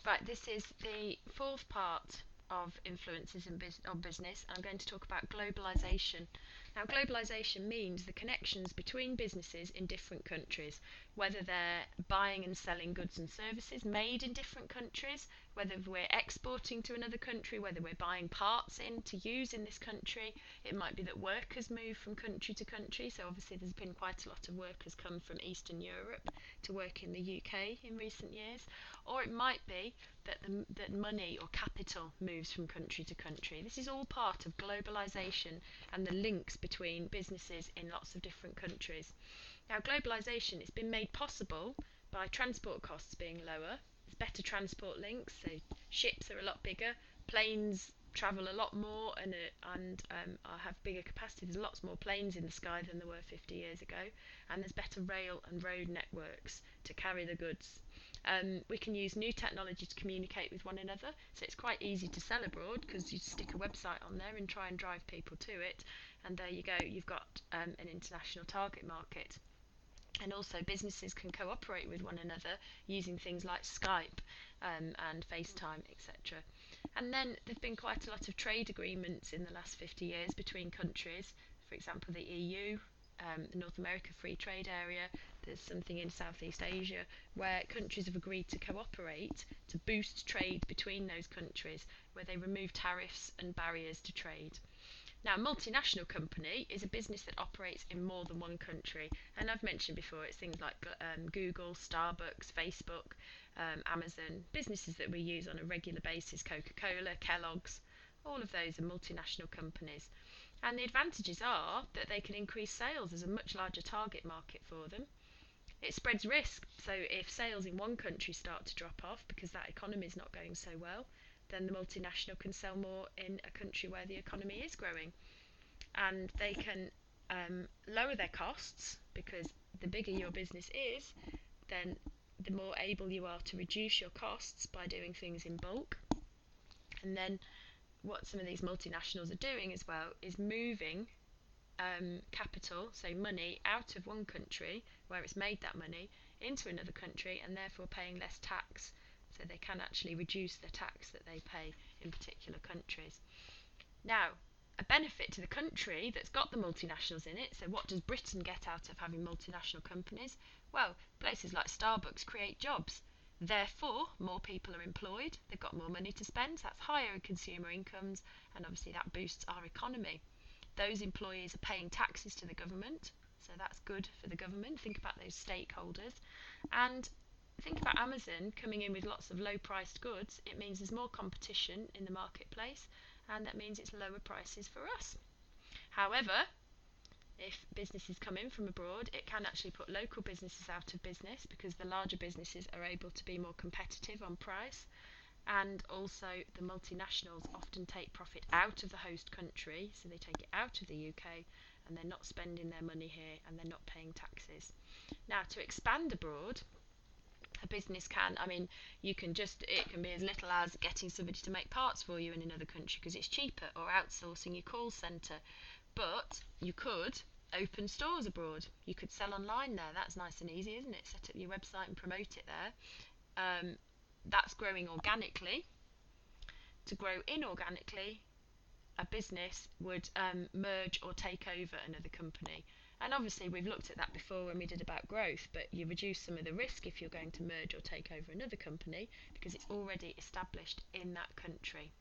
Right, this is the fourth part of influences on business. I'm going to talk about globalisation. Now, globalisation means the connections between businesses in different countries, whether they're buying and selling goods and services made in different countries, whether we're exporting to another country, whether we're buying parts in to use in this country. It might be that workers move from country to country, so obviously there's been quite a lot of workers come from Eastern Europe to work in the UK in recent years, or it might be that money or capital moves from country to country. This is all part of globalisation and the links between businesses in lots of different countries. Now, globalisation has been made possible by transport costs being lower. There's better transport links, so ships are a lot bigger, planes travel a lot more and have bigger capacity. There's lots more planes in the sky than there were 50 years ago, and there's better rail and road networks to carry the goods. We can use new technology to communicate with one another, so it's quite easy to sell abroad because you stick a website on there and try and drive people to it, and there you go, you've got an international target market. And also businesses can cooperate with one another using things like Skype and FaceTime, etc. And then there've been quite a lot of trade agreements in the last 50 years between countries. For example, the EU, the North America Free Trade Area. There's something in Southeast Asia where countries have agreed to cooperate to boost trade between those countries, where they remove tariffs and barriers to trade. Now, a multinational company is a business that operates in more than one country, and I've mentioned before it's things like Google, Starbucks, Facebook, Amazon, businesses that we use on a regular basis, Coca-Cola, Kellogg's, all of those are multinational companies. And the advantages are that they can increase sales as a much larger target market for them. It spreads risk, so if sales in one country start to drop off because that economy is not going so well, then the multinational can sell more in a country where the economy is growing. And they can lower their costs, because the bigger your business is, then the more able you are to reduce your costs by doing things in bulk. And then what some of these multinationals are doing as well is moving capital, so money, out of one country where it's made that money into another country, and therefore paying less tax, so they can actually reduce the tax that they pay in particular countries. Now, a benefit to the country that's got the multinationals in it, so what does Britain get out of having multinational companies? Well, places like Starbucks create jobs. Therefore, more people are employed, they've got more money to spend, so that's higher consumer incomes, and obviously that boosts our economy. Those employees are paying taxes to the government, so that's good for the government. Think about those stakeholders. And think about Amazon coming in with lots of low-priced goods. It means there's more competition in the marketplace, and that means it's lower prices for us. However, if businesses come in from abroad, it can actually put local businesses out of business, because the larger businesses are able to be more competitive on price. And also the multinationals often take profit out of the host country, so they take it out of the UK, and they're not spending their money here, and they're not paying taxes. Now, to expand abroad, a business can, it can be as little as getting somebody to make parts for you in another country because it's cheaper, or outsourcing your call centre. But you could open stores abroad. You could sell online there. That's nice and easy, isn't it? Set up your website and promote it there. That's growing organically. To grow inorganically, a business would merge or take over another company. And obviously we've looked at that before when we did about growth, but you reduce some of the risk if you're going to merge or take over another company because it's already established in that country.